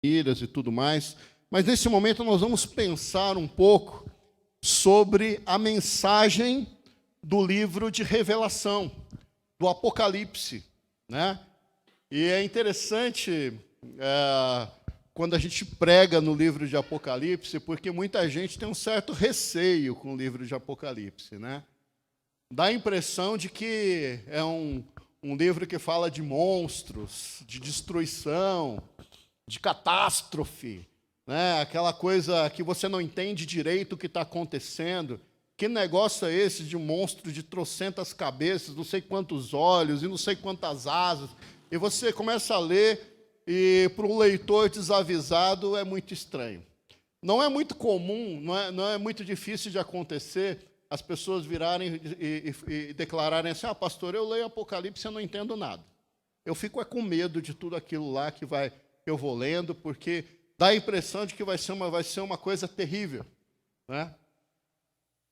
famílias e tudo mais. Mas nesse momento nós vamos pensar um pouco sobre a mensagem do livro de Revelação, do Apocalipse, né? E é interessante quando a gente prega no livro de Apocalipse, porque muita gente tem um certo receio com o livro de Apocalipse, né? Dá a impressão de que é um livro que fala de monstros, de destruição, de catástrofe, né? Aquela coisa que você não entende direito o que está acontecendo. Que negócio é esse de um monstro de trocentas cabeças, não sei quantos olhos e não sei quantas asas? E você começa a ler e para um leitor desavisado é muito estranho. Não é muito comum, não é muito difícil de acontecer as pessoas virarem e declararem assim: pastor, eu leio Apocalipse e eu não entendo nada. Eu fico com medo de tudo aquilo lá que eu vou lendo, porque dá a impressão de que vai ser uma coisa terrível, né?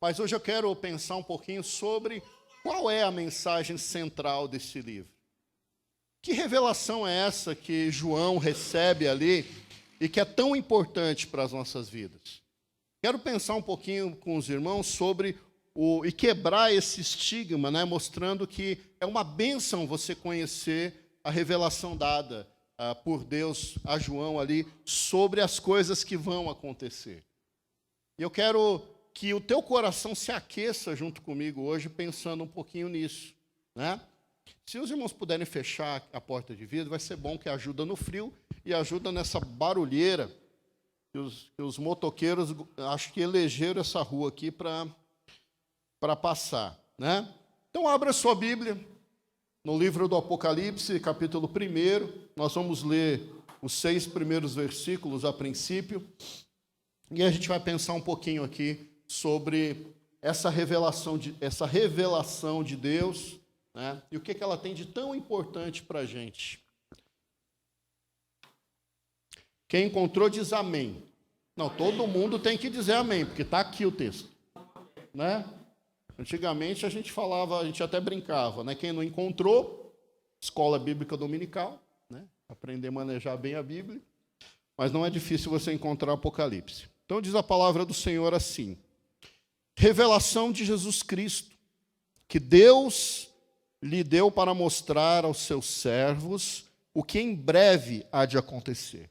Mas hoje eu quero pensar um pouquinho sobre qual é a mensagem central desse livro. Que revelação é essa que João recebe ali e que é tão importante para as nossas vidas? Quero pensar um pouquinho com os irmãos sobre e quebrar esse estigma, né, mostrando que é uma bênção você conhecer a revelação dada por Deus a João ali sobre as coisas que vão acontecer. E eu quero que o teu coração se aqueça junto comigo hoje, pensando um pouquinho nisso, né? Se os irmãos puderem fechar a porta de vidro, vai ser bom, que ajuda no frio e ajuda nessa barulheira. Que os motoqueiros, acho que elegeram essa rua aqui para passar, né? Então, abra sua Bíblia no livro do Apocalipse, capítulo 1. Nós vamos ler os 6 primeiros versículos a princípio. E a gente vai pensar um pouquinho aqui sobre essa revelação de Deus, né? E o que ela tem de tão importante para a gente. Quem encontrou diz amém. Não, todo mundo tem que dizer amém, porque está aqui o texto, né? Antigamente a gente falava, a gente até brincava, né? Quem não encontrou, escola bíblica dominical, né? Aprender a manejar bem a Bíblia, mas não é difícil você encontrar Apocalipse. Então diz a palavra do Senhor assim: revelação de Jesus Cristo, que Deus lhe deu para mostrar aos seus servos o que em breve há de acontecer.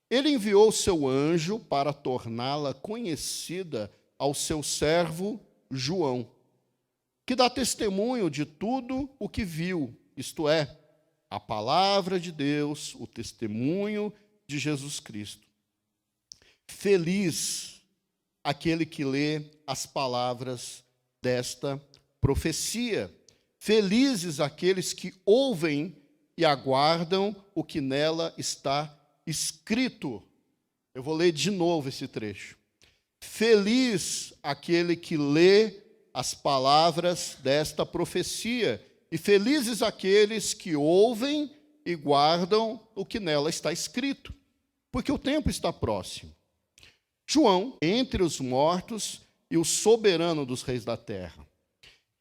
Ele enviou o seu anjo para torná-la conhecida ao seu servo João, que dá testemunho de tudo o que viu, isto é, a palavra de Deus, o testemunho de Jesus Cristo. Feliz aquele que lê as palavras desta profecia. Felizes aqueles que ouvem e aguardam o que nela está escrito. Eu vou ler de novo esse trecho. Feliz aquele que lê as palavras desta profecia, e felizes aqueles que ouvem e guardam o que nela está escrito, porque o tempo está próximo. João, entre os mortos e o soberano dos reis da terra.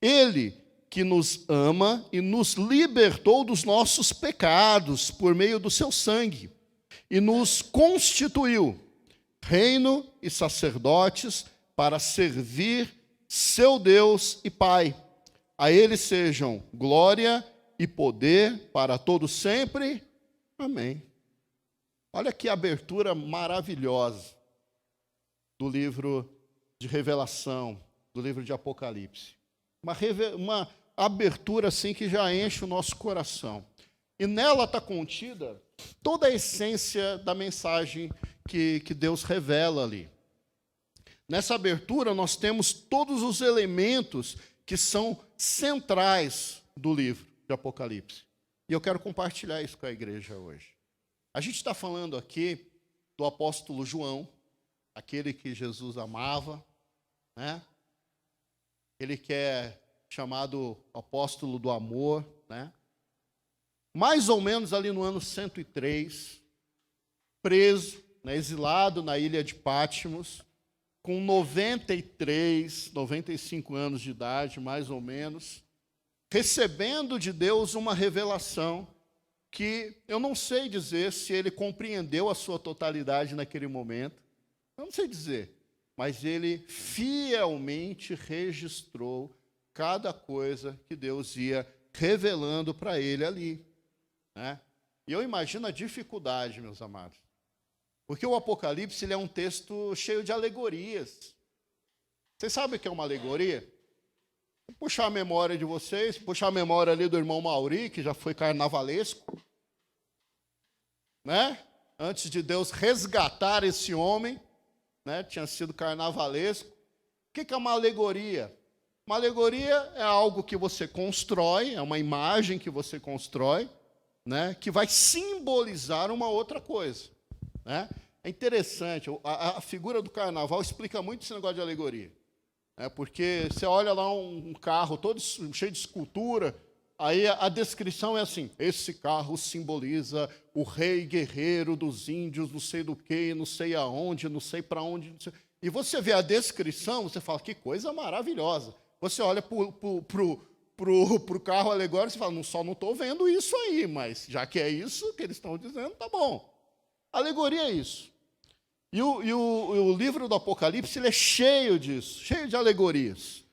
Ele que nos ama e nos libertou dos nossos pecados por meio do seu sangue, e nos constituiu reino e sacerdotes para servir seu Deus e Pai. A ele sejam glória e poder para todos sempre. Amém. Olha que abertura maravilhosa do livro de Revelação, do livro de Apocalipse. Uma abertura assim que já enche o nosso coração. E nela está contida toda a essência da mensagem que Deus revela ali. Nessa abertura nós temos todos os elementos que são centrais do livro de Apocalipse. E eu quero compartilhar isso com a igreja hoje. A gente está falando aqui do apóstolo João, aquele que Jesus amava, né? Ele que é chamado apóstolo do amor, né? Mais ou menos ali no ano 103, preso, né, exilado na ilha de Patmos, com 95 anos de idade, mais ou menos, recebendo de Deus uma revelação que eu não sei dizer se ele compreendeu a sua totalidade naquele momento, eu não sei dizer, mas ele fielmente registrou cada coisa que Deus ia revelando para ele ali, né? E eu imagino a dificuldade, meus amados, porque o Apocalipse ele é um texto cheio de alegorias. Vocês sabem o que é uma alegoria? Vou puxar a memória de vocês, puxar a memória ali do irmão Mauri, que já foi carnavalesco, né? Antes de Deus resgatar esse homem, né? Tinha sido carnavalesco. O que é uma alegoria? Uma alegoria é algo que você constrói, é uma imagem que você constrói, né? Que vai simbolizar uma outra coisa, né? É interessante, a figura do carnaval explica muito esse negócio de alegoria. Porque você olha lá um carro todo cheio de escultura, aí a descrição é assim: esse carro simboliza o rei guerreiro dos índios, não sei do que, não sei aonde, não sei para onde. Não sei. E você vê a descrição, você fala, que coisa maravilhosa. Você olha pro carro alegórico e fala, só não estou vendo isso aí, mas já que é isso que eles estão dizendo, tá bom. Alegoria é isso. E o livro do Apocalipse ele é cheio disso, cheio de alegorias,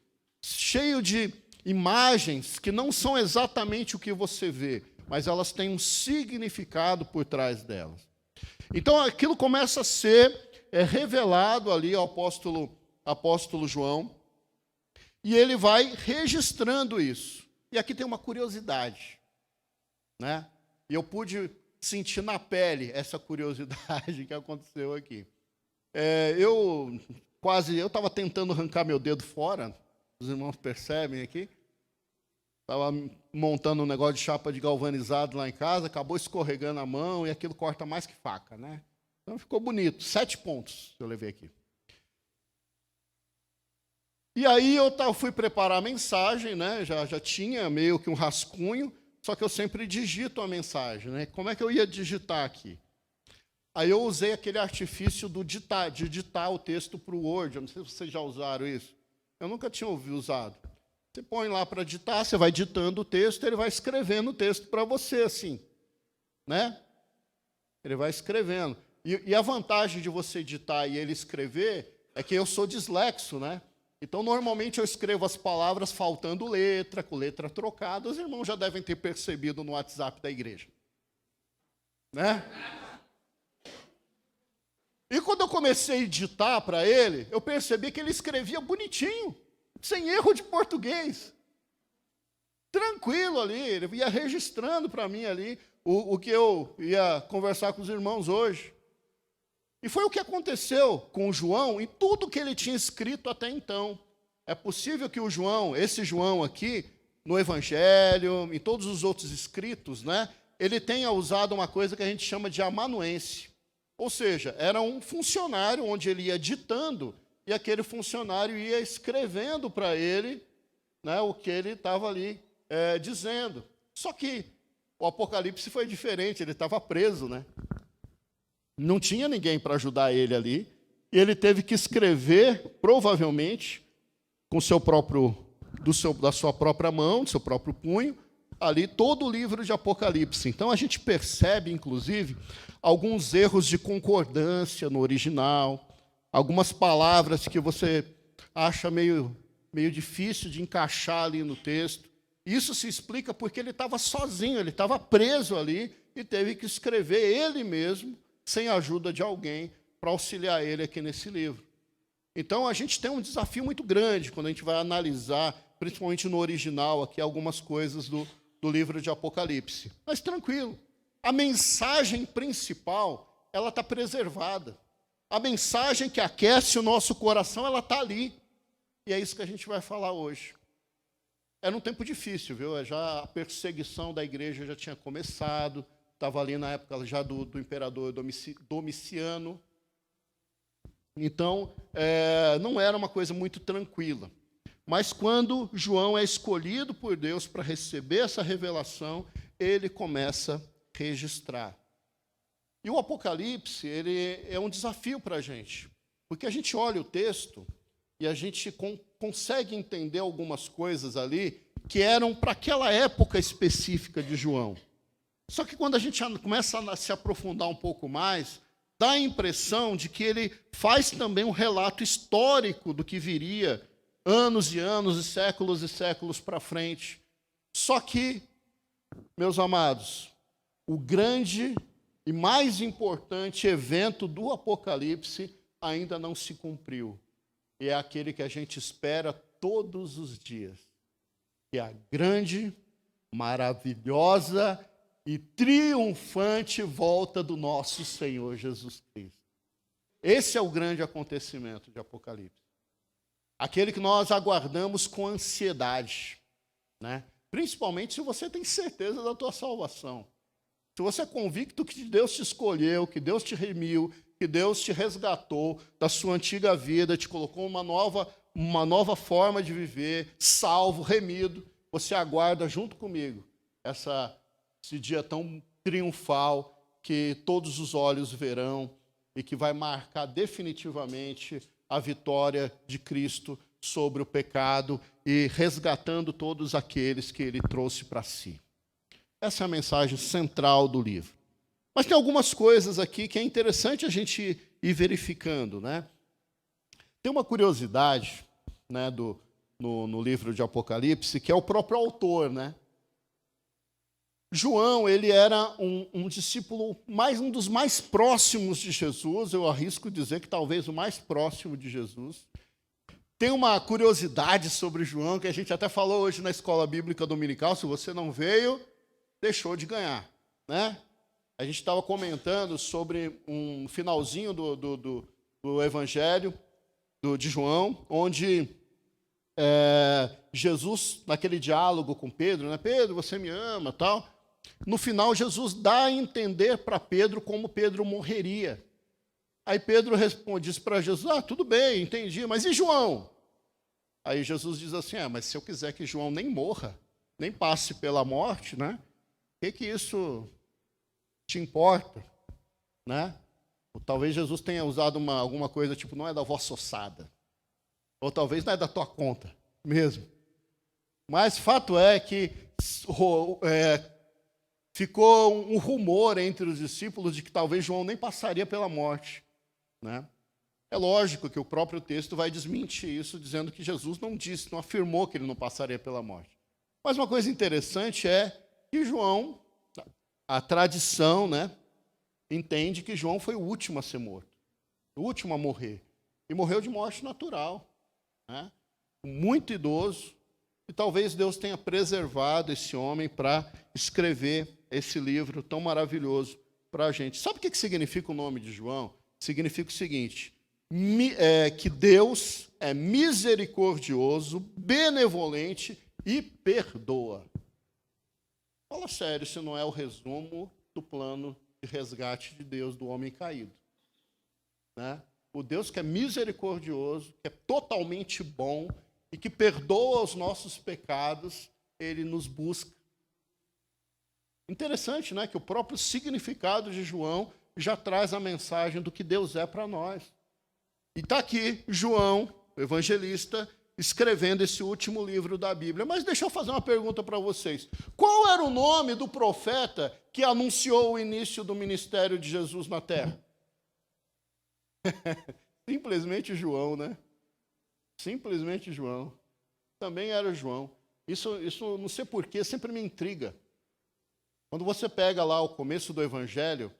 cheio de imagens que não são exatamente o que você vê, mas elas têm um significado por trás delas. Então, aquilo começa a ser revelado ali ao apóstolo João, e ele vai registrando isso. E aqui tem uma curiosidade, né? E eu pude sentir na pele essa curiosidade que aconteceu aqui. Eu estava tentando arrancar meu dedo fora, os irmãos percebem aqui. Estava montando um negócio de chapa de galvanizado lá em casa, acabou escorregando a mão e aquilo corta mais que faca, né? Então ficou bonito, 7 pontos eu levei aqui. E aí eu fui preparar a mensagem, né? Já tinha meio que um rascunho, só que eu sempre digito a mensagem, né? Como é que eu ia digitar aqui? Aí eu usei aquele artifício de digitar o texto para o Word. Eu não sei se vocês já usaram isso. Eu nunca tinha usado. Você põe lá para digitar, você vai ditando o texto, ele vai escrevendo o texto para você, assim, né? Ele vai escrevendo. E a vantagem de você digitar e ele escrever é que eu sou dislexo, né? Então, normalmente, eu escrevo as palavras faltando letra, com letra trocada. Os irmãos já devem ter percebido no WhatsApp da igreja, né? E quando eu comecei a digitar para ele, eu percebi que ele escrevia bonitinho, sem erro de português. Tranquilo ali, ele ia registrando para mim ali o que eu ia conversar com os irmãos hoje. E foi o que aconteceu com o João em tudo que ele tinha escrito até então. É possível que esse João aqui, no Evangelho, em todos os outros escritos, né, ele tenha usado uma coisa que a gente chama de amanuense. Ou seja, era um funcionário onde ele ia ditando e aquele funcionário ia escrevendo para ele, né, o que ele estava ali dizendo. Só que o Apocalipse foi diferente, ele estava preso, né? Não tinha ninguém para ajudar ele ali, e ele teve que escrever, provavelmente, com da sua própria mão, do seu próprio punho, ali todo o livro de Apocalipse. Então a gente percebe, inclusive, alguns erros de concordância no original, algumas palavras que você acha meio difícil de encaixar ali no texto. Isso se explica porque ele estava sozinho, ele estava preso ali e teve que escrever ele mesmo, sem a ajuda de alguém, para auxiliar ele aqui nesse livro. Então, a gente tem um desafio muito grande quando a gente vai analisar, principalmente no original, aqui algumas coisas do livro de Apocalipse. Mas tranquilo, a mensagem principal, ela está preservada. A mensagem que aquece o nosso coração, ela está ali. E é isso que a gente vai falar hoje. Era um tempo difícil, viu? Já a perseguição da igreja já tinha começado, estava ali na época já do imperador Domiciano. Então, não era uma coisa muito tranquila. Mas quando João é escolhido por Deus para receber essa revelação, ele começa a registrar. E o Apocalipse, ele é um desafio para a gente, porque a gente olha o texto e a gente consegue entender algumas coisas ali que eram para aquela época específica de João. Só que quando a gente começa a se aprofundar um pouco mais, dá a impressão de que ele faz também um relato histórico do que viria anos e anos e séculos para frente. Só que, meus amados, o grande e mais importante evento do Apocalipse ainda não se cumpriu. E é aquele que a gente espera todos os dias. Que é a grande, maravilhosa e triunfante volta do nosso Senhor Jesus Cristo. Esse é o grande acontecimento de Apocalipse. Aquele que nós aguardamos com ansiedade, né? Principalmente se você tem certeza da tua salvação. Se você é convicto que Deus te escolheu, que Deus te remiu, que Deus te resgatou da sua antiga vida, te colocou uma nova forma de viver, salvo, remido, você aguarda junto comigo esse dia tão triunfal que todos os olhos verão e que vai marcar definitivamente a vitória de Cristo sobre o pecado e resgatando todos aqueles que ele trouxe para si. Essa é a mensagem central do livro. Mas tem algumas coisas aqui que é interessante a gente ir verificando, né? Tem uma curiosidade, né, no livro de Apocalipse, que é o próprio autor, né? João, ele era um discípulo, um dos mais próximos de Jesus, eu arrisco dizer que talvez o mais próximo de Jesus. Tem uma curiosidade sobre João, que a gente até falou hoje na Escola Bíblica Dominical, se você não veio, deixou de ganhar, né? A gente estava comentando sobre um finalzinho do Evangelho de João, onde Jesus, naquele diálogo com Pedro, né? Pedro, você me ama, tal. No final, Jesus dá a entender para Pedro como Pedro morreria. Aí Pedro diz para Jesus, tudo bem, entendi, mas e João? Aí Jesus diz assim, mas se eu quiser que João nem morra, nem passe pela morte, né? O que isso te importa? Né? Ou talvez Jesus tenha usado alguma coisa tipo, não é da vossa ossada. Ou talvez não é da tua conta mesmo. Mas fato é que ficou um rumor entre os discípulos de que talvez João nem passaria pela morte, né? É lógico que o próprio texto vai desmentir isso, dizendo que Jesus não afirmou que ele não passaria pela morte. Mas uma coisa interessante é que João, a tradição, né, entende que João foi o último a ser morto, o último a morrer. E morreu de morte natural, né? Muito idoso. E talvez Deus tenha preservado esse homem para escrever esse livro tão maravilhoso para a gente. Sabe o que significa o nome de João? Significa o seguinte, que Deus é misericordioso, benevolente e perdoa. Fala sério, se não é o resumo do plano de resgate de Deus do homem caído, né? O Deus que é misericordioso, que é totalmente bom e que perdoa os nossos pecados, ele nos busca. Interessante, né? Que o próprio significado de João já traz a mensagem do que Deus é para nós. E está aqui João, o evangelista, escrevendo esse último livro da Bíblia. Mas deixa eu fazer uma pergunta para vocês. Qual era o nome do profeta que anunciou o início do ministério de Jesus na terra? Simplesmente João, né? Simplesmente João. Também era João. Isso não sei porquê, sempre me intriga. Quando você pega lá o começo do Evangelho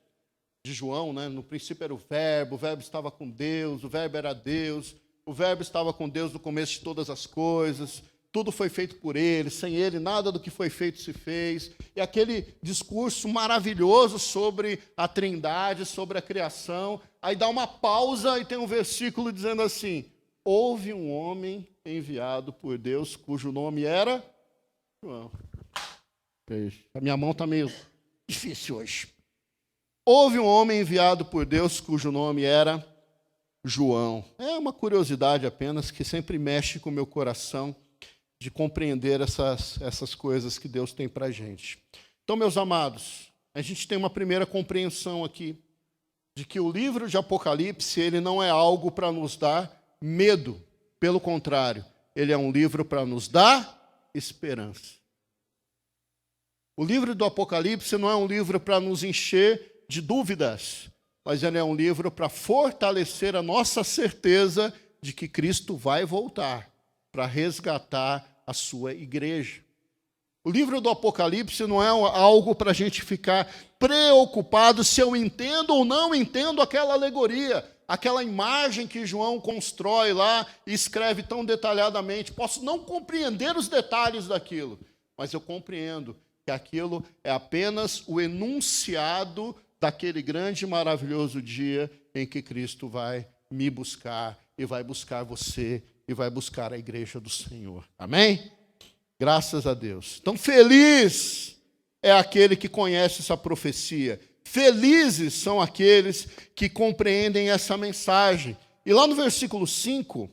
de João, né? No princípio era o Verbo estava com Deus, o Verbo era Deus, o Verbo estava com Deus no começo de todas as coisas, tudo foi feito por ele, sem ele nada do que foi feito se fez. E aquele discurso maravilhoso sobre a Trindade, sobre a criação, aí dá uma pausa e tem um versículo dizendo assim, houve um homem enviado por Deus, cujo nome era João. A minha mão está meio difícil hoje. Houve um homem enviado por Deus, cujo nome era João. É uma curiosidade apenas que sempre mexe com o meu coração de compreender essas coisas que Deus tem para a gente. Então, meus amados, a gente tem uma primeira compreensão aqui de que o livro de Apocalipse ele não é algo para nos dar medo. Pelo contrário, ele é um livro para nos dar esperança. O livro do Apocalipse não é um livro para nos encher de dúvidas, mas ele é um livro para fortalecer a nossa certeza de que Cristo vai voltar para resgatar a sua igreja. O livro do Apocalipse não é algo para a gente ficar preocupado se eu entendo ou não entendo aquela alegoria, aquela imagem que João constrói lá e escreve tão detalhadamente. Posso não compreender os detalhes daquilo, mas eu compreendo que aquilo é apenas o enunciado daquele grande e maravilhoso dia em que Cristo vai me buscar e vai buscar você e vai buscar a igreja do Senhor. Amém? Graças a Deus. Então, feliz é aquele que conhece essa profecia. Felizes são aqueles que compreendem essa mensagem. E lá no versículo 5,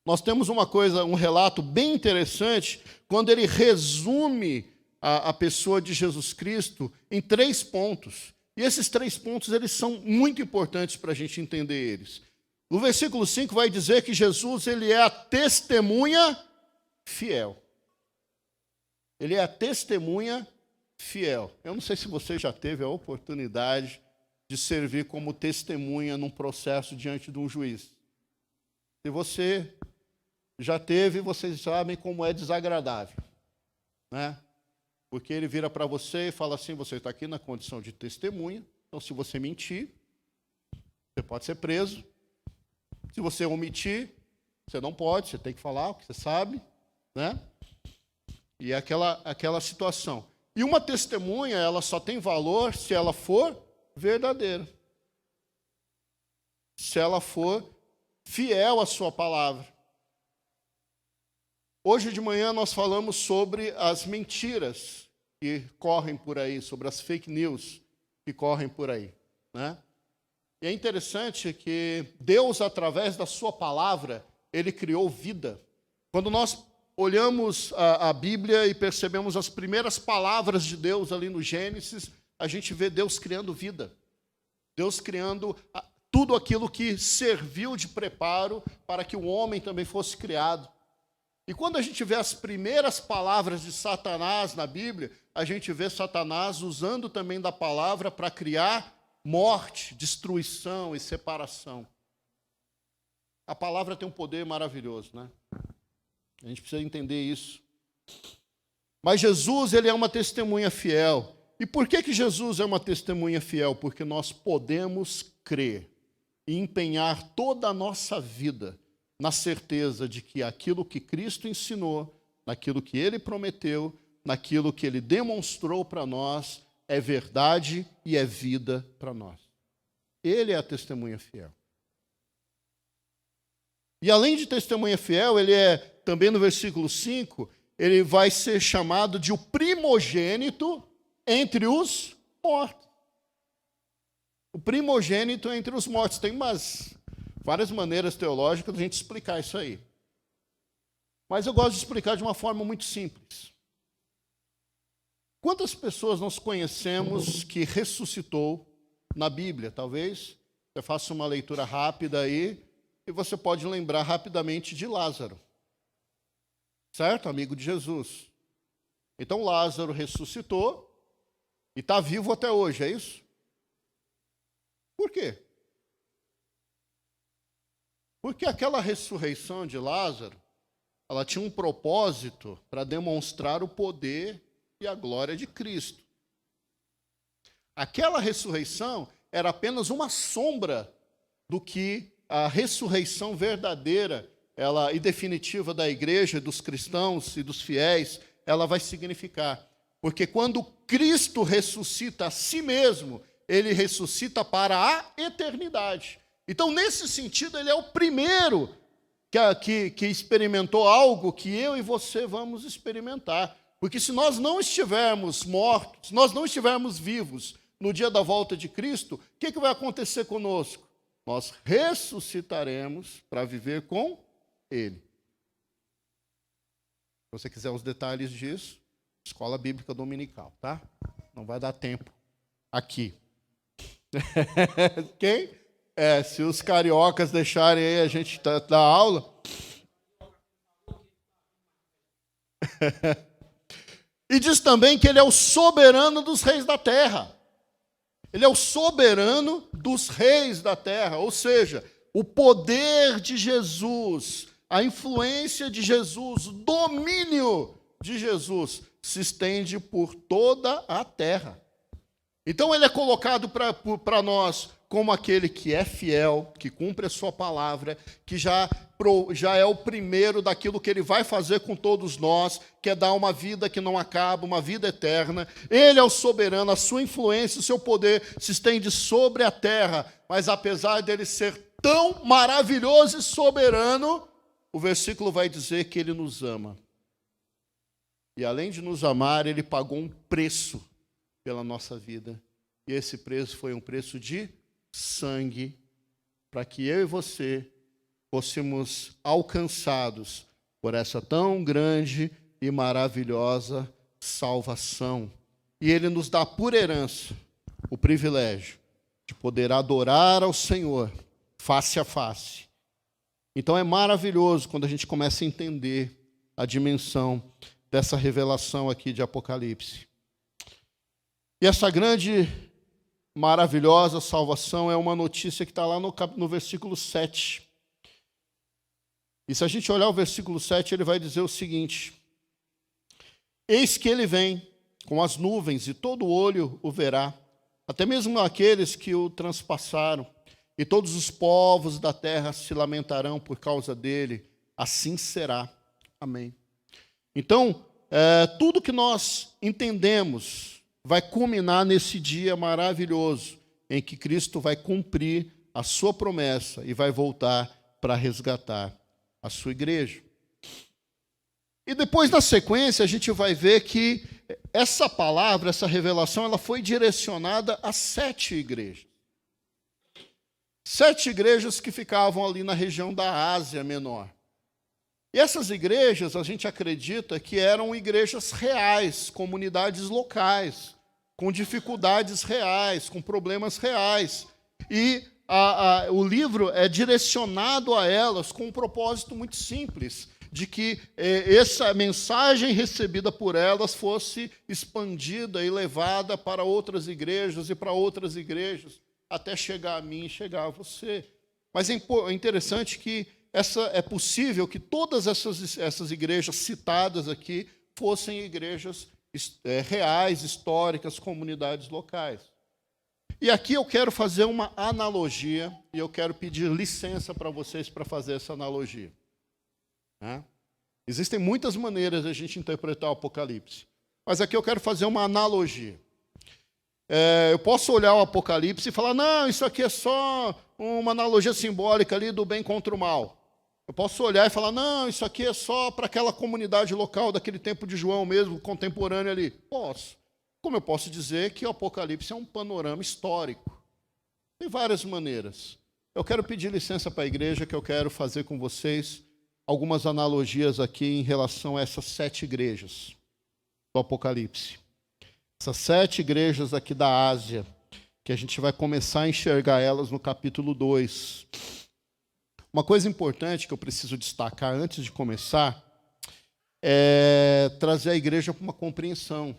nós temos um relato bem interessante, quando ele resume a pessoa de Jesus Cristo em 3 pontos. E esses 3 pontos, eles são muito importantes para a gente entender eles. O versículo 5 vai dizer que Jesus, ele é a testemunha fiel. Ele é a testemunha fiel. Eu não sei se você já teve a oportunidade de servir como testemunha num processo diante de um juiz. Se você já teve, vocês sabem como é desagradável, né? Porque ele vira para você e fala assim, você está aqui na condição de testemunha, então se você mentir, você pode ser preso. Se você omitir, você não pode, você tem que falar o que você sabe, né? E é aquela situação. E uma testemunha, ela só tem valor se ela for verdadeira. Se ela for fiel à sua palavra. Hoje de manhã nós falamos sobre as mentiras que correm por aí, sobre as fake news que correm por aí, né? E é interessante que Deus, através da sua palavra, ele criou vida. Quando nós olhamos a Bíblia e percebemos as primeiras palavras de Deus ali no Gênesis, a gente vê Deus criando vida. Deus criando tudo aquilo que serviu de preparo para que o homem também fosse criado. E quando a gente vê as primeiras palavras de Satanás na Bíblia, a gente vê Satanás usando também da palavra para criar morte, destruição e separação. A palavra tem um poder maravilhoso, né? A gente precisa entender isso. Mas Jesus, ele é uma testemunha fiel. E por que Jesus é uma testemunha fiel? Porque nós podemos crer e empenhar toda a nossa vida na certeza de que aquilo que Cristo ensinou, naquilo que Ele prometeu, naquilo que Ele demonstrou para nós, é verdade e é vida para nós. Ele é a testemunha fiel. E além de testemunha fiel, ele é, também no versículo 5, ele vai ser chamado de o primogênito entre os mortos. O primogênito entre os mortos. Tem várias maneiras teológicas de a gente explicar isso aí. Mas eu gosto de explicar de uma forma muito simples. Quantas pessoas nós conhecemos que ressuscitou na Bíblia? Talvez você faça uma leitura rápida aí e você pode lembrar rapidamente de Lázaro. Certo? Amigo de Jesus. Então Lázaro ressuscitou e está vivo até hoje, é isso? Por quê? Porque aquela ressurreição de Lázaro, ela tinha um propósito para demonstrar o poder e a glória de Cristo. Aquela ressurreição era apenas uma sombra do que a ressurreição verdadeira e definitiva da igreja, dos cristãos e dos fiéis, ela vai significar. Porque quando Cristo ressuscita a si mesmo, ele ressuscita para a eternidade. Então, nesse sentido, ele é o primeiro que experimentou algo que eu e você vamos experimentar. Porque se nós não estivermos mortos, se nós não estivermos vivos no dia da volta de Cristo, o que vai acontecer conosco? Nós ressuscitaremos para viver com Ele. Se você quiser os detalhes disso, Escola Bíblica Dominical, tá? Não vai dar tempo aqui. Quem? Se os cariocas deixarem aí a gente dar aula. E diz também que ele é o soberano dos reis da terra. Ele é o soberano dos reis da terra, ou seja, o poder de Jesus, a influência de Jesus, o domínio de Jesus se estende por toda a terra. Então ele é colocado para nós como aquele que é fiel, que cumpre a sua palavra, que já é o primeiro daquilo que ele vai fazer com todos nós, que é dar uma vida que não acaba, uma vida eterna. Ele é o soberano, a sua influência, o seu poder se estende sobre a terra, mas apesar dele ser tão maravilhoso e soberano, o versículo vai dizer que ele nos ama. E além de nos amar, ele pagou um preço pela nossa vida. E esse preço foi um preço de sangue, para que eu e você fôssemos alcançados por essa tão grande e maravilhosa salvação. E ele nos dá por herança o privilégio de poder adorar ao Senhor face a face. Então é maravilhoso quando a gente começa a entender a dimensão dessa revelação aqui de Apocalipse. E essa grande, maravilhosa salvação é uma notícia que está lá no versículo 7. E se a gente olhar o versículo 7, ele vai dizer o seguinte: eis que ele vem com as nuvens, e todo olho o verá, até mesmo aqueles que o transpassaram, e todos os povos da terra se lamentarão por causa dele. Assim será. Amém. Então, tudo que nós entendemos vai culminar nesse dia maravilhoso em que Cristo vai cumprir a sua promessa e vai voltar para resgatar a sua igreja. E depois, na sequência, a gente vai ver que essa palavra, essa revelação, ela foi direcionada a 7 igrejas. 7 igrejas que ficavam ali na região da Ásia Menor. E essas igrejas, a gente acredita que eram igrejas reais, comunidades locais, com dificuldades reais, com problemas reais. E o livro é direcionado a elas com um propósito muito simples, de que essa mensagem recebida por elas fosse expandida e levada para outras igrejas e para outras igrejas, até chegar a mim e chegar a você. Mas é interessante que é possível que todas essas igrejas citadas aqui fossem igrejas reais, históricas, comunidades locais. E aqui eu quero fazer uma analogia, e eu quero pedir licença para vocês para fazer essa analogia. Existem muitas maneiras de a gente interpretar o Apocalipse, mas aqui eu quero fazer uma analogia. Eu posso olhar o Apocalipse e falar, não, isso aqui é só uma analogia simbólica ali do bem contra o mal. Eu posso olhar e falar, não, isso aqui é só para aquela comunidade local daquele tempo de João mesmo, contemporâneo ali. Posso. Como eu posso dizer que o Apocalipse é um panorama histórico. Tem várias maneiras. Eu quero pedir licença para a igreja, que eu quero fazer com vocês algumas analogias aqui em relação a essas 7 igrejas do Apocalipse. Essas 7 igrejas aqui da Ásia, que a gente vai começar a enxergar elas no capítulo 2. Uma coisa importante que eu preciso destacar antes de começar é trazer a igreja para uma compreensão.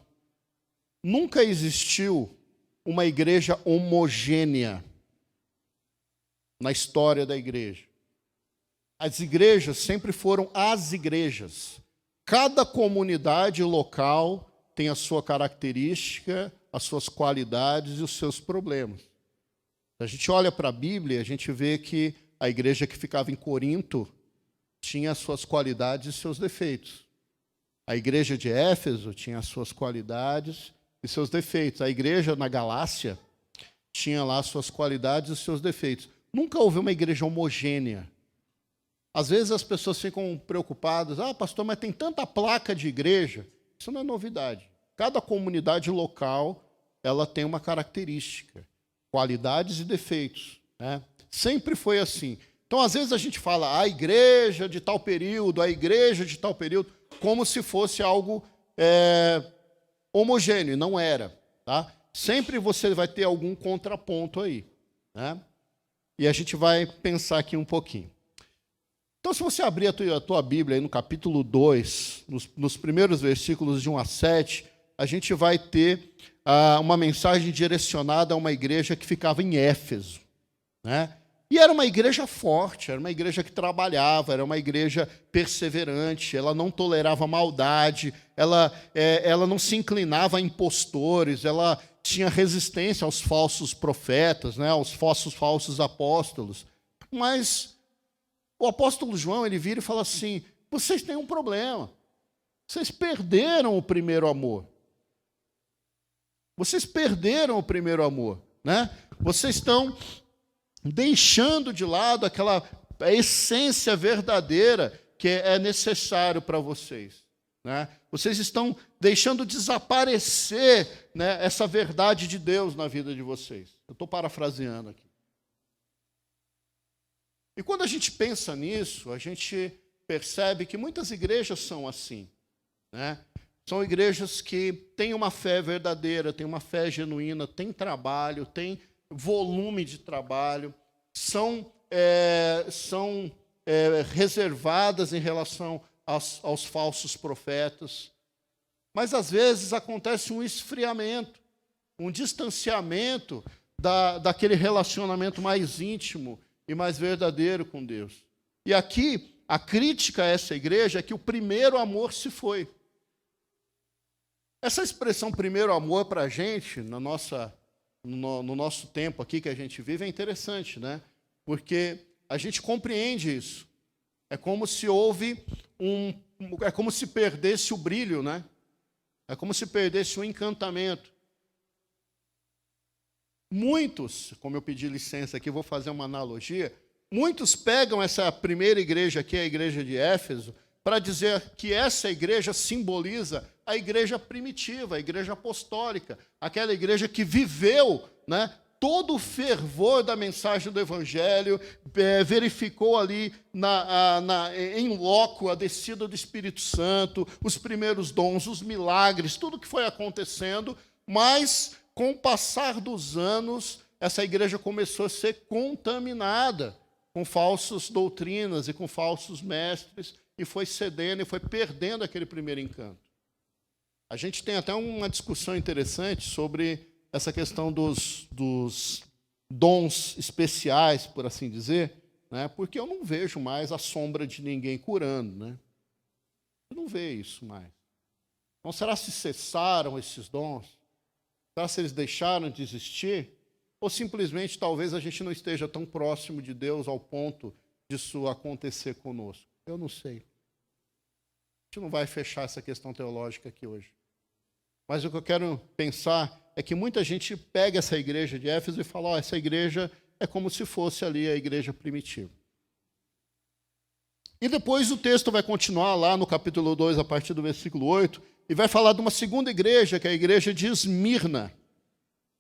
Nunca existiu uma igreja homogênea na história da igreja. As igrejas sempre foram as igrejas. Cada comunidade local tem a sua característica, as suas qualidades e os seus problemas. Se a gente olha para a Bíblia, a gente vê que a igreja que ficava em Corinto tinha as suas qualidades e seus defeitos. A igreja de Éfeso tinha as suas qualidades e seus defeitos. A igreja na Galácia tinha lá as suas qualidades e seus defeitos. Nunca houve uma igreja homogênea. Às vezes as pessoas ficam preocupadas, pastor, mas tem tanta placa de igreja. Isso não é novidade. Cada comunidade local, ela tem uma característica, qualidades e defeitos, né? Sempre foi assim. Então, às vezes a gente fala a igreja de tal período, a igreja de tal período, como se fosse algo homogêneo, e não era. Tá? Sempre você vai ter algum contraponto aí, né? E a gente vai pensar aqui um pouquinho. Então, se você abrir a tua Bíblia aí no capítulo 2, nos primeiros versículos de 1 a 7, a gente vai ter uma mensagem direcionada a uma igreja que ficava em Éfeso, né? E era uma igreja forte, era uma igreja que trabalhava, era uma igreja perseverante, ela não tolerava maldade, ela não se inclinava a impostores, ela tinha resistência aos falsos profetas, né, aos falsos apóstolos. Mas o apóstolo João, ele vira e fala assim: vocês têm um problema, vocês perderam o primeiro amor. Vocês perderam o primeiro amor, né? Vocês estão deixando de lado aquela essência verdadeira que é necessário para vocês, né? Vocês estão deixando desaparecer, né, essa verdade de Deus na vida de vocês. Eu estou parafraseando aqui. E quando a gente pensa nisso, a gente percebe que muitas igrejas são assim, né? São igrejas que têm uma fé verdadeira, têm uma fé genuína, têm trabalho, têm volume de trabalho, são reservadas em relação aos falsos profetas. Mas, às vezes, acontece um esfriamento, um distanciamento daquele relacionamento mais íntimo e mais verdadeiro com Deus. E aqui, a crítica a essa igreja é que o primeiro amor se foi. Essa expressão primeiro amor para a gente, no nosso tempo aqui que a gente vive, é interessante, né? Porque a gente compreende isso. É como se é como se perdesse o brilho, né? É como se perdesse o encantamento. Muitos, como eu pedi licença aqui, vou fazer uma analogia, muitos pegam essa primeira igreja aqui, a igreja de Éfeso, para dizer que essa igreja simboliza a igreja primitiva, a igreja apostólica, aquela igreja que viveu, né, todo o fervor da mensagem do Evangelho, verificou ali em loco a descida do Espírito Santo, os primeiros dons, os milagres, tudo que foi acontecendo, mas com o passar dos anos, essa igreja começou a ser contaminada com falsas doutrinas e com falsos mestres, e foi cedendo e foi perdendo aquele primeiro encanto. A gente tem até uma discussão interessante sobre essa questão dos dons especiais, por assim dizer, né? Porque eu não vejo mais a sombra de ninguém curando, né? Eu não vejo isso mais. Então, será se cessaram esses dons? Será se eles deixaram de existir? Ou simplesmente talvez a gente não esteja tão próximo de Deus ao ponto disso acontecer conosco? Eu não sei. A gente não vai fechar essa questão teológica aqui hoje. Mas o que eu quero pensar é que muita gente pega essa igreja de Éfeso e fala: essa igreja é como se fosse ali a igreja primitiva. E depois o texto vai continuar lá no capítulo 2, a partir do versículo 8, e vai falar de uma segunda igreja, que é a igreja de Esmirna.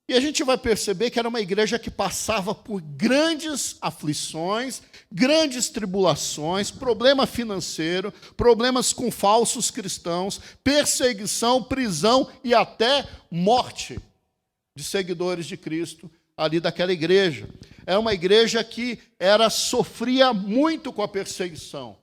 E a gente vai perceber que era uma igreja que passava por grandes aflições, grandes tribulações, problema financeiro, problemas com falsos cristãos, perseguição, prisão e até morte de seguidores de Cristo ali daquela igreja. É uma igreja que sofria muito com a perseguição.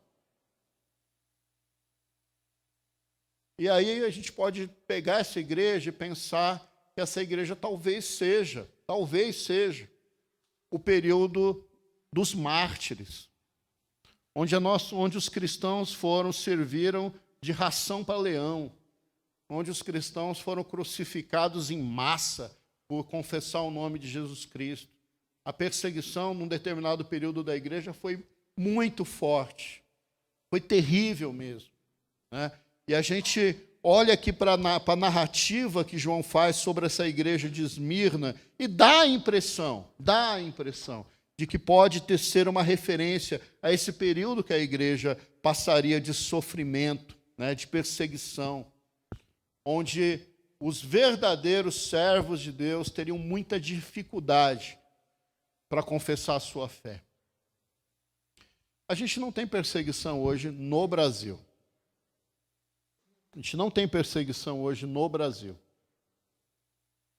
E aí a gente pode pegar essa igreja e pensar que essa igreja talvez seja o período dos mártires, onde os cristãos serviram de ração para leão, onde os cristãos foram crucificados em massa por confessar o nome de Jesus Cristo. A perseguição, num determinado período da igreja, foi muito forte, foi terrível mesmo, né? E a gente olha aqui para a narrativa que João faz sobre essa igreja de Esmirna e dá a impressão de que pode ser uma referência a esse período que a igreja passaria de sofrimento, né, de perseguição, onde os verdadeiros servos de Deus teriam muita dificuldade para confessar a sua fé. A gente não tem perseguição hoje no Brasil. A gente não tem perseguição hoje no Brasil.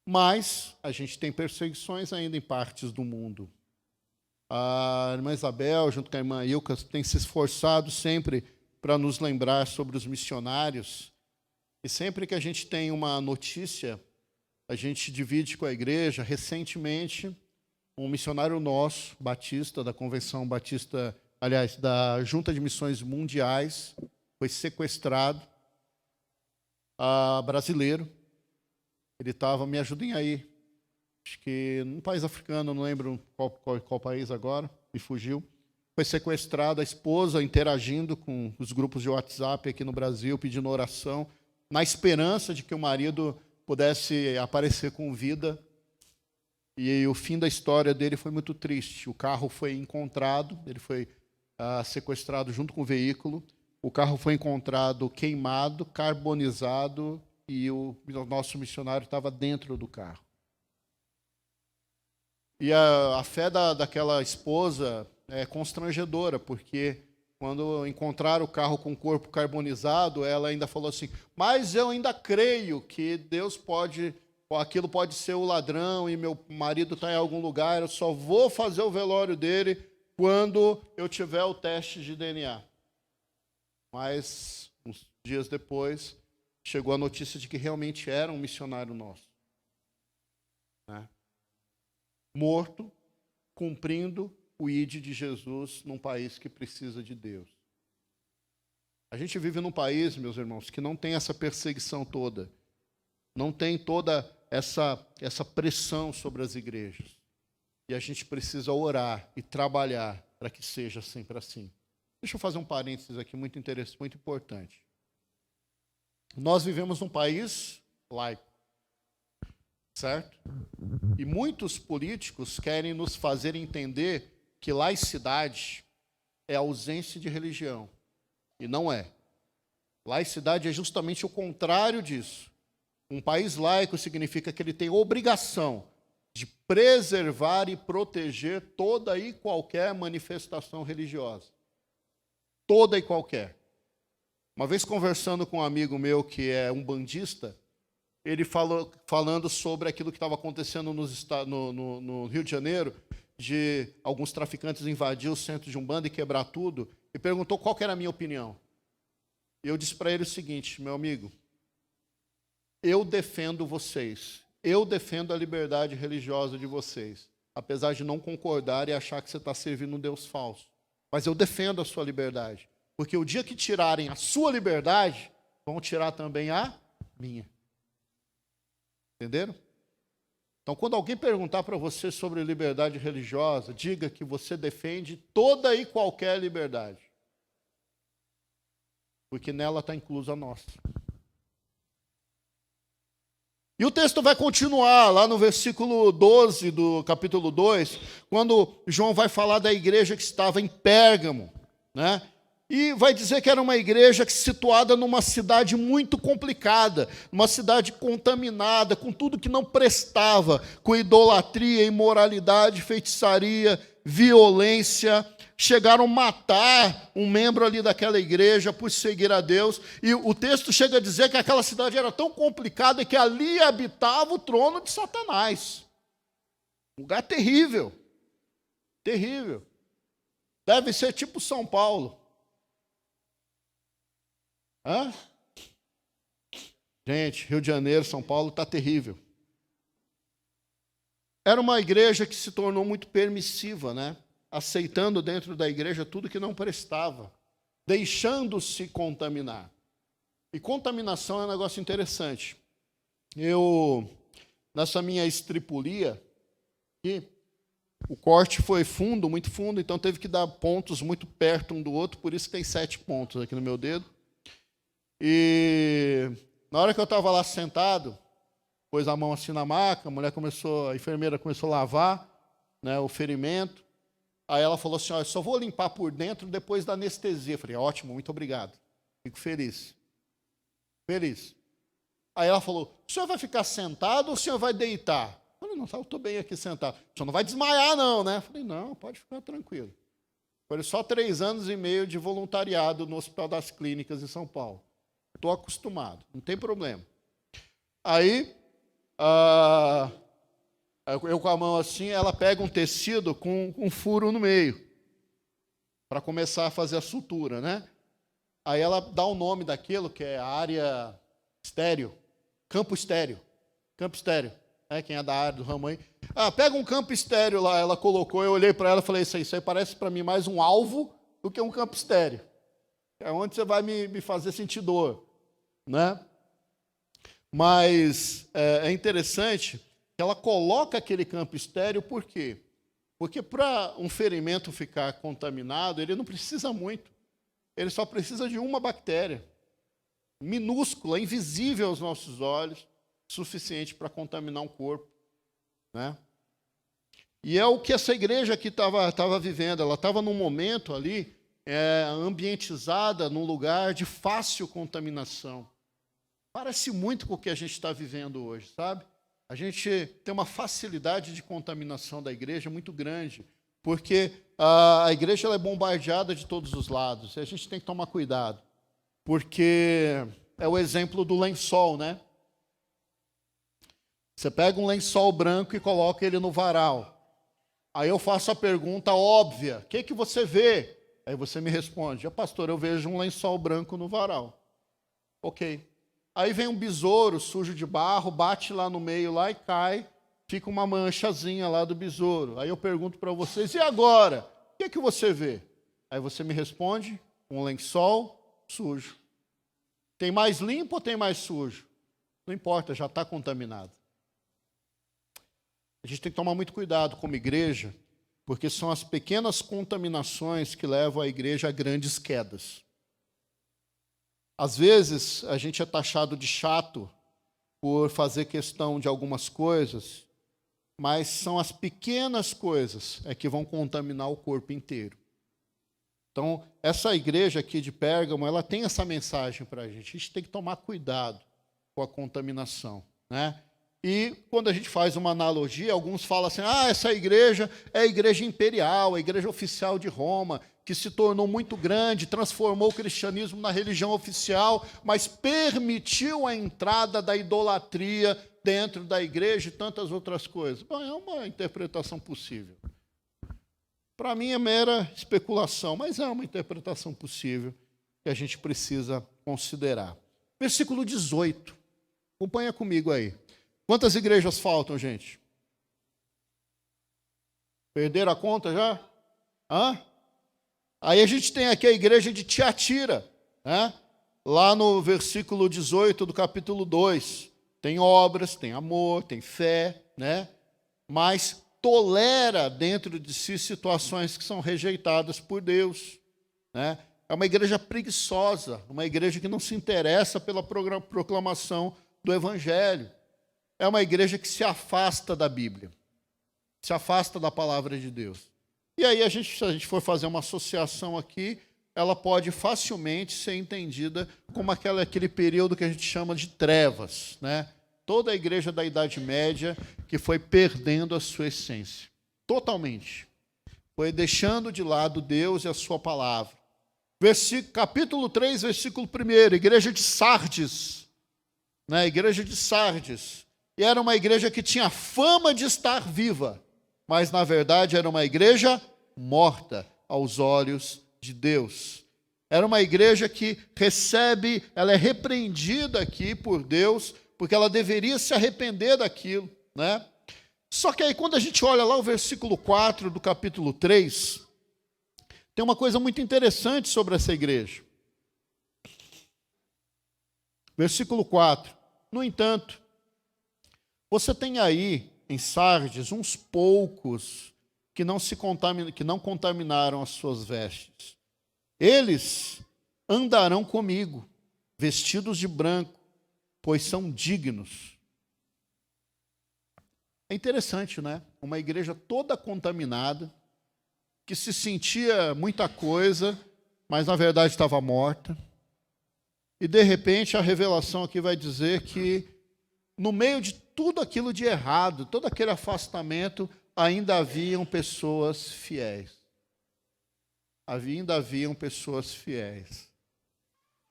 Mas a gente tem perseguições ainda em partes do mundo. A irmã Isabel, junto com a irmã Ilka, tem se esforçado sempre para nos lembrar sobre os missionários. E sempre que a gente tem uma notícia, a gente divide com a igreja. Recentemente, um missionário nosso, batista, da Convenção Batista, aliás, da Junta de Missões Mundiais, foi sequestrado, brasileiro. Ele estava, me ajudem aí, acho que num país africano, não lembro qual país agora, me fugiu. Foi sequestrado, a esposa interagindo com os grupos de WhatsApp aqui no Brasil, pedindo oração, na esperança de que o marido pudesse aparecer com vida. E o fim da história dele foi muito triste. O carro foi encontrado, ele foi sequestrado junto com o veículo. O carro foi encontrado queimado, carbonizado, e o nosso missionário estava dentro do carro. E a fé daquela esposa é constrangedora, porque quando encontraram o carro com o corpo carbonizado, ela ainda falou assim: mas eu ainda creio que Deus pode, aquilo pode ser o ladrão e meu marido está em algum lugar, eu só vou fazer o velório dele quando eu tiver o teste de DNA. Mas, uns dias depois, chegou a notícia de que realmente era um missionário nosso, né? Morto, cumprindo o ID de Jesus num país que precisa de Deus. A gente vive num país, meus irmãos, que não tem essa perseguição toda, não tem toda essa pressão sobre as igrejas. E a gente precisa orar e trabalhar para que seja sempre assim. Deixa eu fazer um parênteses aqui muito interessante, muito importante. Nós vivemos num país laico, certo? E muitos políticos querem nos fazer entender que laicidade é ausência de religião. E não é. Laicidade é justamente o contrário disso. Um país laico significa que ele tem obrigação de preservar e proteger toda e qualquer manifestação religiosa. Toda e qualquer. Uma vez conversando com um amigo meu que é umbandista, ele falando sobre aquilo que estava acontecendo no Rio de Janeiro, de alguns traficantes invadir o centro de Umbanda e quebrar tudo, e perguntou qual que era a minha opinião. E eu disse para ele o seguinte: meu amigo, eu defendo vocês, eu defendo a liberdade religiosa de vocês, apesar de não concordar e achar que você está servindo um Deus falso. Mas eu defendo a sua liberdade, porque o dia que tirarem a sua liberdade, vão tirar também a minha. Entenderam? Então, quando alguém perguntar para você sobre liberdade religiosa, diga que você defende toda e qualquer liberdade, porque nela está inclusa a nossa. E o texto vai continuar lá no versículo 12 do capítulo 2, quando João vai falar da igreja que estava em Pérgamo, né? E vai dizer que era uma igreja situada numa cidade muito complicada, uma cidade contaminada, com tudo que não prestava, com idolatria, imoralidade, feitiçaria, violência. Chegaram a matar um membro ali daquela igreja por seguir a Deus. E o texto chega a dizer que aquela cidade era tão complicada que ali habitava o trono de Satanás. Um lugar terrível. Terrível. Deve ser tipo São Paulo. Hã? Gente, Rio de Janeiro, São Paulo está terrível. Era uma igreja que se tornou muito permissiva, né? Aceitando dentro da igreja tudo que não prestava, deixando-se contaminar. E contaminação é um negócio interessante. Nessa minha estripulia, o corte foi fundo, muito fundo, então teve que dar pontos muito perto um do outro, por isso tem 7 pontos aqui no meu dedo. E na hora que eu estava lá sentado, pôs a mão assim na maca, a enfermeira começou a lavar, né, o ferimento. Aí ela falou assim: eu só vou limpar por dentro depois da anestesia. Eu falei: ótimo, muito obrigado. Fico feliz. Feliz. Aí ela falou: o senhor vai ficar sentado ou o senhor vai deitar? Eu falei: não, eu estou bem aqui sentado. O senhor não vai desmaiar não, né? Eu falei: não, pode ficar tranquilo. Foi só 3 anos e meio de voluntariado no Hospital das Clínicas em São Paulo. Estou acostumado, não tem problema. Aí, Eu com a mão assim, ela pega um tecido com um furo no meio, para começar a fazer a sutura, né? Aí ela dá o nome daquilo, que é a área estéreo, campo estéreo. Campo estéreo. Quem é da área do ramo aí. Pega um campo estéreo lá, ela colocou, eu olhei para ela e falei, isso aí parece para mim mais um alvo do que um campo estéreo. É onde você vai me fazer sentir dor, né? Mas é interessante que ela coloca aquele campo estéreo, por quê? Porque para um ferimento ficar contaminado, ele não precisa muito. Ele só precisa de uma bactéria, minúscula, invisível aos nossos olhos, suficiente para contaminar um corpo, né? E é o que essa igreja aqui estava vivendo. Ela estava num momento ali, ambientizada num lugar de fácil contaminação. Parece muito com o que a gente está vivendo hoje, sabe? A gente tem uma facilidade de contaminação da igreja muito grande, porque a igreja ela é bombardeada de todos os lados, e a gente tem que tomar cuidado, porque é o exemplo do lençol, né? Você pega um lençol branco e coloca ele no varal. Aí eu faço a pergunta óbvia, o que você vê? Aí você me responde, pastor, eu vejo um lençol branco no varal. Ok. Aí vem um besouro sujo de barro, bate lá no meio lá e cai, fica uma manchazinha lá do besouro. Aí eu pergunto para vocês, e agora? O que você vê? Aí você me responde, um lençol sujo. Tem mais limpo ou tem mais sujo? Não importa, já está contaminado. A gente tem que tomar muito cuidado como igreja, porque são as pequenas contaminações que levam a igreja a grandes quedas. Às vezes, a gente é taxado de chato por fazer questão de algumas coisas, mas são as pequenas coisas que vão contaminar o corpo inteiro. Então, essa igreja aqui de Pérgamo, ela tem essa mensagem para a gente. A gente tem que tomar cuidado com a contaminação, né? E quando a gente faz uma analogia, alguns falam assim, essa igreja é a igreja imperial, a igreja oficial de Roma, que se tornou muito grande, transformou o cristianismo na religião oficial, mas permitiu a entrada da idolatria dentro da igreja e tantas outras coisas. Bom, é uma interpretação possível. Para mim é mera especulação, mas é uma interpretação possível que a gente precisa considerar. Versículo 18. Acompanha comigo aí. Quantas igrejas faltam, gente? Perderam a conta já? Aí a gente tem aqui a igreja de Tiatira, né? Lá no versículo 18 do capítulo 2. Tem obras, tem amor, tem fé, né? Mas tolera dentro de si situações que são rejeitadas por Deus, né? É uma igreja preguiçosa, uma igreja que não se interessa pela proclamação do Evangelho. É uma igreja que se afasta da Bíblia, se afasta da palavra de Deus. E aí, se a gente for fazer uma associação aqui, ela pode facilmente ser entendida como aquele período que a gente chama de trevas, né? Toda a igreja da Idade Média que foi perdendo a sua essência, totalmente. Foi deixando de lado Deus e a sua palavra. Capítulo 3, versículo 1, igreja de Sardes, né? Igreja de Sardes. E era uma igreja que tinha fama de estar viva, mas na verdade era uma igreja morta aos olhos de Deus. Era uma igreja que ela é repreendida aqui por Deus, porque ela deveria se arrepender daquilo, né? Só que aí quando a gente olha lá o versículo 4 do capítulo 3, tem uma coisa muito interessante sobre essa igreja. Versículo 4. No entanto, você tem aí em Sardes uns poucos que não contaminaram as suas vestes. Eles andarão comigo, vestidos de branco, pois são dignos. É interessante, né? Uma igreja toda contaminada, que se sentia muita coisa, mas na verdade estava morta. E de repente a revelação aqui vai dizer que no meio de tudo aquilo de errado, todo aquele afastamento, ainda haviam pessoas fiéis. Ainda haviam pessoas fiéis.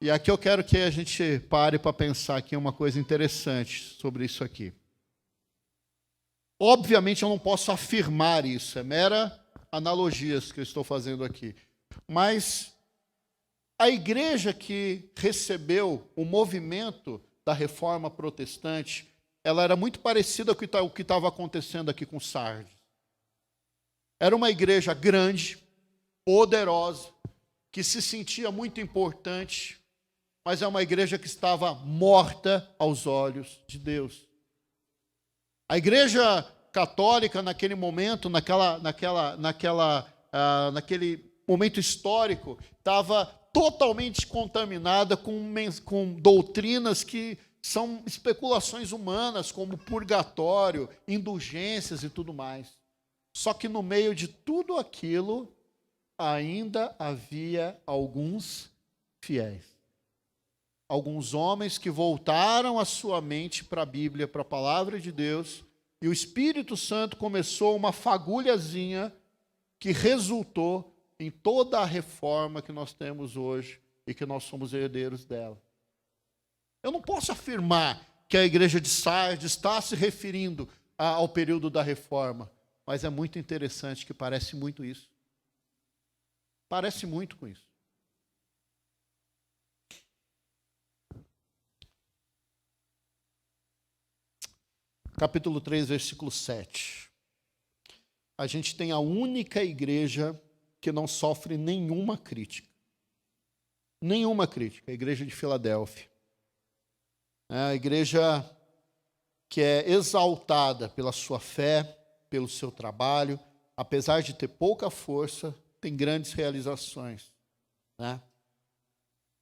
E aqui eu quero que a gente pare para pensar aqui uma coisa interessante sobre isso aqui. Obviamente eu não posso afirmar isso, é mera analogias que eu estou fazendo aqui. Mas a igreja que recebeu o movimento da reforma protestante, ela era muito parecida com o que estava acontecendo aqui com Sardes. Era uma igreja grande, poderosa, que se sentia muito importante, mas é uma igreja que estava morta aos olhos de Deus. A igreja católica, naquele momento, naquele momento histórico, estava totalmente contaminada com doutrinas que são especulações humanas, como purgatório, indulgências e tudo mais. Só que no meio de tudo aquilo, ainda havia alguns fiéis. Alguns homens que voltaram a sua mente para a Bíblia, para a palavra de Deus, e o Espírito Santo começou uma fagulhazinha que resultou em toda a reforma que nós temos hoje e que nós somos herdeiros dela. Eu não posso afirmar que a igreja de Sardes está se referindo ao período da reforma, mas é muito interessante que parece muito isso. Parece muito com isso. Capítulo 3, versículo 7. A gente tem a única igreja que não sofre nenhuma crítica. Nenhuma crítica. A igreja de Filadélfia. É a igreja que é exaltada pela sua fé, pelo seu trabalho, apesar de ter pouca força, tem grandes realizações. Né?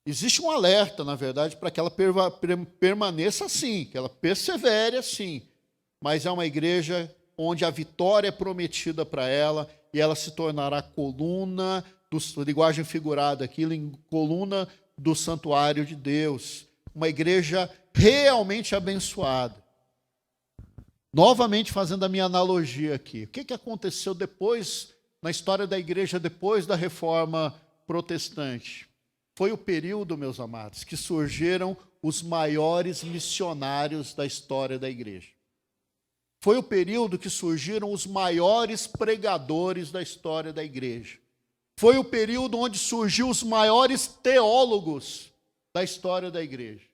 Existe um alerta, na verdade, para que ela permaneça assim, que ela persevere assim. Mas é uma igreja onde a vitória é prometida para ela e ela se tornará coluna, linguagem figurada aqui, coluna do santuário de Deus. Uma igreja realmente abençoada. Novamente fazendo a minha analogia aqui. O que aconteceu depois, na história da igreja, depois da reforma protestante? Foi o período, meus amados, que surgiram os maiores missionários da história da igreja. Foi o período que surgiram os maiores pregadores da história da igreja. Foi o período onde surgiu os maiores teólogos da história da igreja.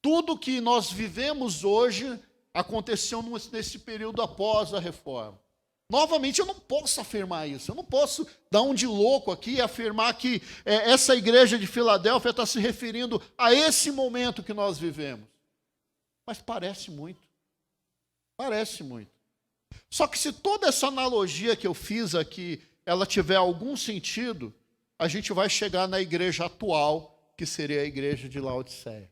Tudo que nós vivemos hoje aconteceu nesse período após a reforma. Novamente, eu não posso afirmar isso. Eu não posso dar um de louco aqui e afirmar que essa igreja de Filadélfia está se referindo a esse momento que nós vivemos. Mas parece muito. Parece muito. Só que se toda essa analogia que eu fiz aqui, ela tiver algum sentido, a gente vai chegar na igreja atual, que seria a igreja de Laodiceia.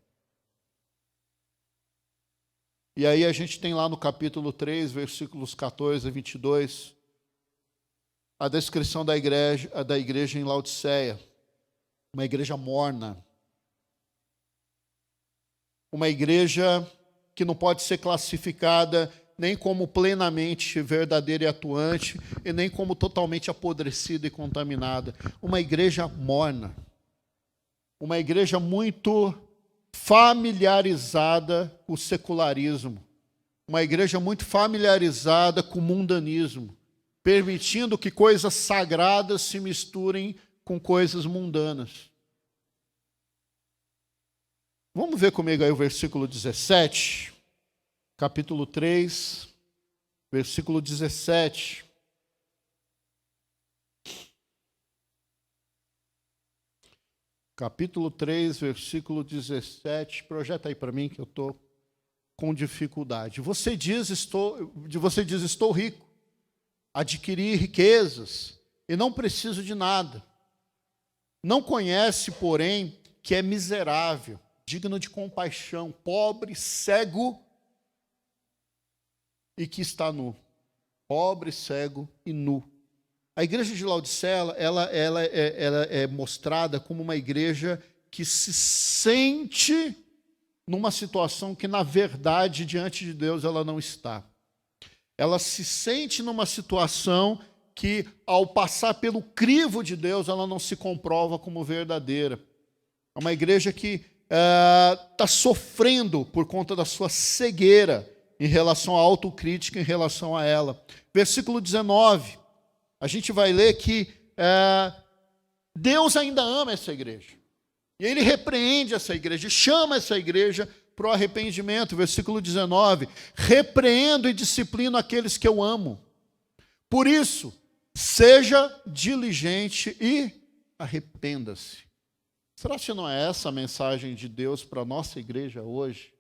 E aí a gente tem lá no capítulo 3, versículos 14 a 22, a descrição da igreja em Laodiceia. Uma igreja morna. Uma igreja que não pode ser classificada nem como plenamente verdadeira e atuante, e nem como totalmente apodrecida e contaminada. Uma igreja morna. Uma igreja muito familiarizada com o secularismo. Uma igreja muito familiarizada com o mundanismo, permitindo que coisas sagradas se misturem com coisas mundanas. Vamos ver comigo aí o versículo 17, capítulo 3, versículo 17. Capítulo 3, versículo 17. Projeta aí para mim que eu estou com dificuldade. Você diz, estou rico, adquiri riquezas e não preciso de nada. Não conhece, porém, que é miserável, digno de compaixão, pobre, cego e que está nu. Pobre, cego e nu. A igreja de Laodiceia, ela é mostrada como uma igreja que se sente numa situação que, na verdade, diante de Deus, ela não está. Ela se sente numa situação que, ao passar pelo crivo de Deus, ela não se comprova como verdadeira. É uma igreja que está sofrendo por conta da sua cegueira, em relação à autocrítica, em relação a ela. Versículo 19, a gente vai ler que Deus ainda ama essa igreja. E Ele repreende essa igreja, chama essa igreja para o arrependimento. Versículo 19, repreendo e disciplino aqueles que eu amo. Por isso, seja diligente e arrependa-se. Será que não é essa a mensagem de Deus para a nossa igreja hoje?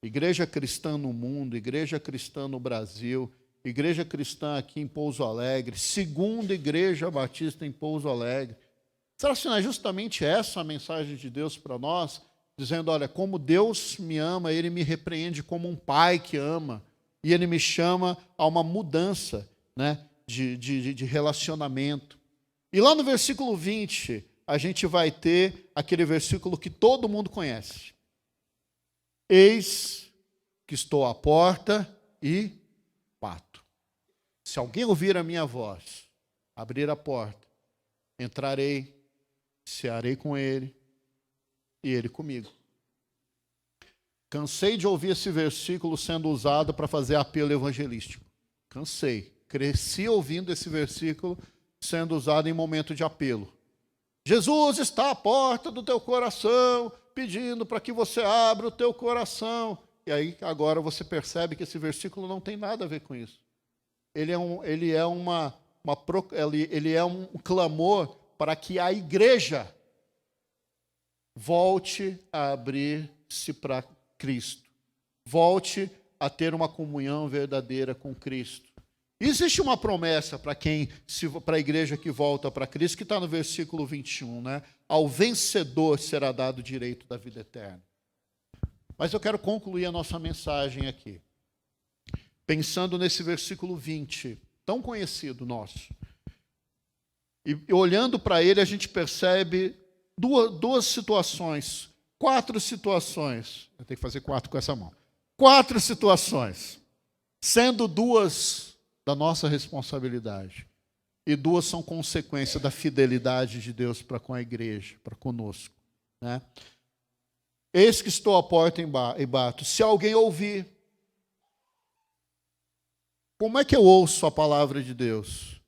Igreja cristã no mundo, igreja cristã no Brasil, igreja cristã aqui em Pouso Alegre, segunda igreja batista em Pouso Alegre. Será que não é justamente essa a mensagem de Deus para nós? Dizendo, olha, como Deus me ama, Ele me repreende como um pai que ama. E Ele me chama a uma mudança, né, de relacionamento. E lá no versículo 20, a gente vai ter aquele versículo que todo mundo conhece. Eis que estou à porta e bato. Se alguém ouvir a minha voz, abrir a porta, entrarei, cearei com ele e ele comigo. Cansei de ouvir esse versículo sendo usado para fazer apelo evangelístico. Cansei. Cresci ouvindo esse versículo sendo usado em momento de apelo. Jesus está à porta do teu coração, pedindo para que você abra o teu coração. E aí agora você percebe que esse versículo não tem nada a ver com isso. Ele é um clamor para que a igreja volte a abrir-se para Cristo. Volte a ter uma comunhão verdadeira com Cristo. Existe uma promessa para a igreja que volta para Cristo, que está no versículo 21, né? Ao vencedor será dado o direito da vida eterna. Mas eu quero concluir a nossa mensagem aqui, pensando nesse versículo 20, tão conhecido nosso. E olhando para ele, a gente percebe duas situações, 4 situações. Eu tenho que fazer 4 com essa mão. 4 situações, sendo 2 da nossa responsabilidade. E 2 são consequência da fidelidade de Deus para com a igreja, para conosco, né? Eis que estou à porta e bato. Se alguém ouvir, como é que eu ouço a palavra de Deus?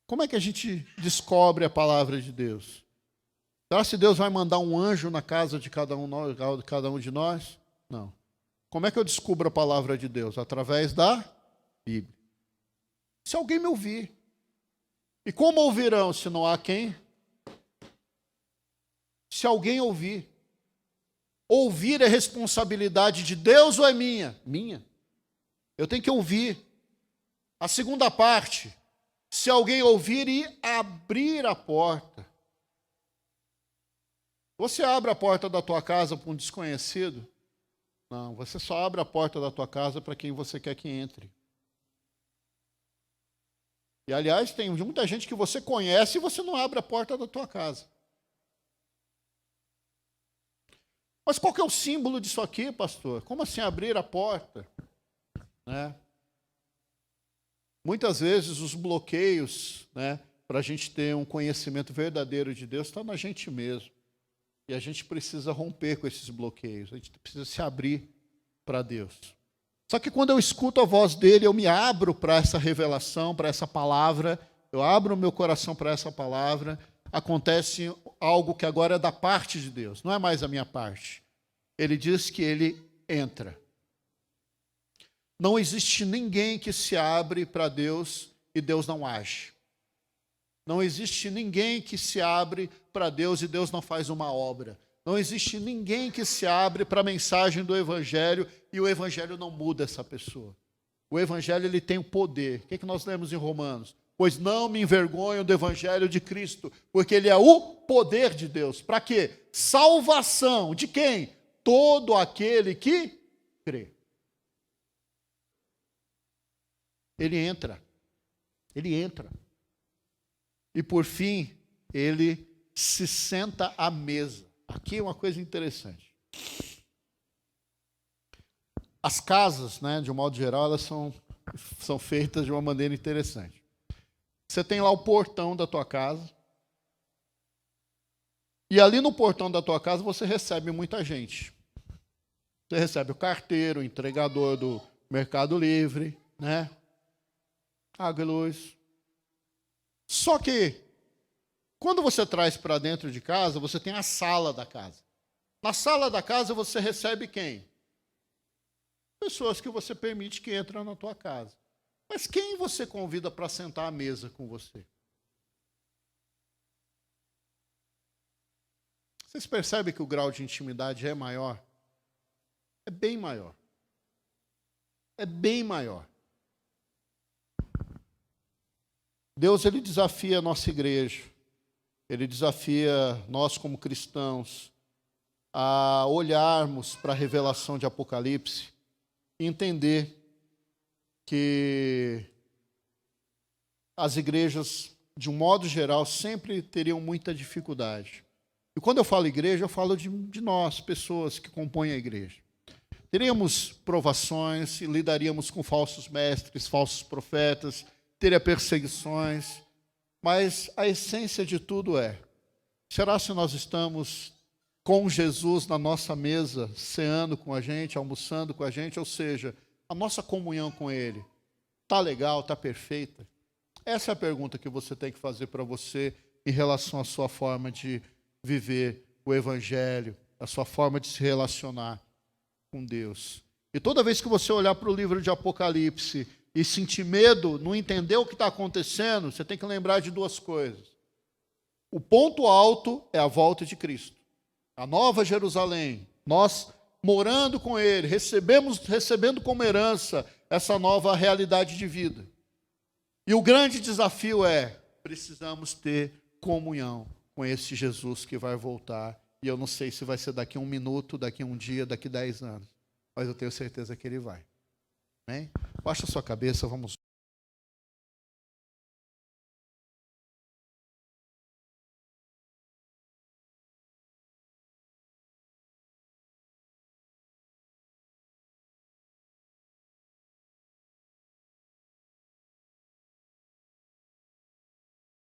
Como é que a gente descobre a palavra de Deus? Será que Deus vai mandar um anjo na casa de cada um de nós? Não. Como é que eu descubro a palavra de Deus? Através da Bíblia. Se alguém me ouvir. E como ouvirão se não há quem? Se alguém ouvir. Ouvir é responsabilidade de Deus ou é minha? Minha. Eu tenho que ouvir. A segunda parte, se alguém ouvir e abrir a porta. Você abre a porta da tua casa para um desconhecido? Não, você só abre a porta da tua casa para quem você quer que entre. E, aliás, tem muita gente que você conhece e você não abre a porta da tua casa. Mas qual que é o símbolo disso aqui, pastor? Como assim abrir a porta? Né? Muitas vezes os bloqueios, né, para a gente ter um conhecimento verdadeiro de Deus está na gente mesmo. E a gente precisa romper com esses bloqueios. A gente precisa se abrir para Deus. Só que quando eu escuto a voz dele, eu me abro para essa revelação, para essa palavra. Eu abro o meu coração para essa palavra. Acontece algo que agora é da parte de Deus. Não é mais a minha parte. Ele diz que ele entra. Não existe ninguém que se abre para Deus e Deus não age. Não existe ninguém que se abre para Deus e Deus não faz uma obra. Não existe ninguém que se abre para a mensagem do Evangelho e o Evangelho não muda essa pessoa. O Evangelho ele tem o poder. O que nós lemos em Romanos? Pois não me envergonho do Evangelho de Cristo, porque ele é o poder de Deus. Para quê? Salvação. De quem? Todo aquele que crê. Ele entra. Ele entra. E por fim, ele se senta à mesa. Aqui é uma coisa interessante. As casas, né, de um modo geral, elas são feitas de uma maneira interessante. Você tem lá o portão da tua casa. E ali no portão da tua casa você recebe muita gente. Você recebe o carteiro, o entregador do Mercado Livre, né? Água e luz. Só que, quando você traz para dentro de casa, você tem a sala da casa. Na sala da casa você recebe quem? Pessoas que você permite que entrem na tua casa. Mas quem você convida para sentar à mesa com você? Vocês percebem que o grau de intimidade é maior? É bem maior. É bem maior. Deus, ele desafia a nossa igreja. Ele desafia nós como cristãos a olharmos para a revelação de Apocalipse e entender que as igrejas, de um modo geral, sempre teriam muita dificuldade. E quando eu falo igreja, eu falo de nós, pessoas que compõem a igreja. Teríamos provações, lidaríamos com falsos mestres, falsos profetas, teria perseguições, mas a essência de tudo é: será se nós estamos com Jesus na nossa mesa, ceando com a gente, almoçando com a gente, ou seja, a nossa comunhão com Ele está legal, está perfeita? Essa é a pergunta que você tem que fazer para você em relação à sua forma de viver o Evangelho, a sua forma de se relacionar com Deus. E toda vez que você olhar para o livro de Apocalipse e sentir medo, não entender o que está acontecendo, você tem que lembrar de duas coisas. O ponto alto é a volta de Cristo, a nova Jerusalém, nós morando com Ele, recebendo como herança essa nova realidade de vida. E o grande desafio é: precisamos ter comunhão com esse Jesus que vai voltar. E eu não sei se vai ser daqui a 1 minuto, daqui a 1 dia, daqui a 10 anos. Mas eu tenho certeza que Ele vai. Amém? Baixa a sua cabeça, vamos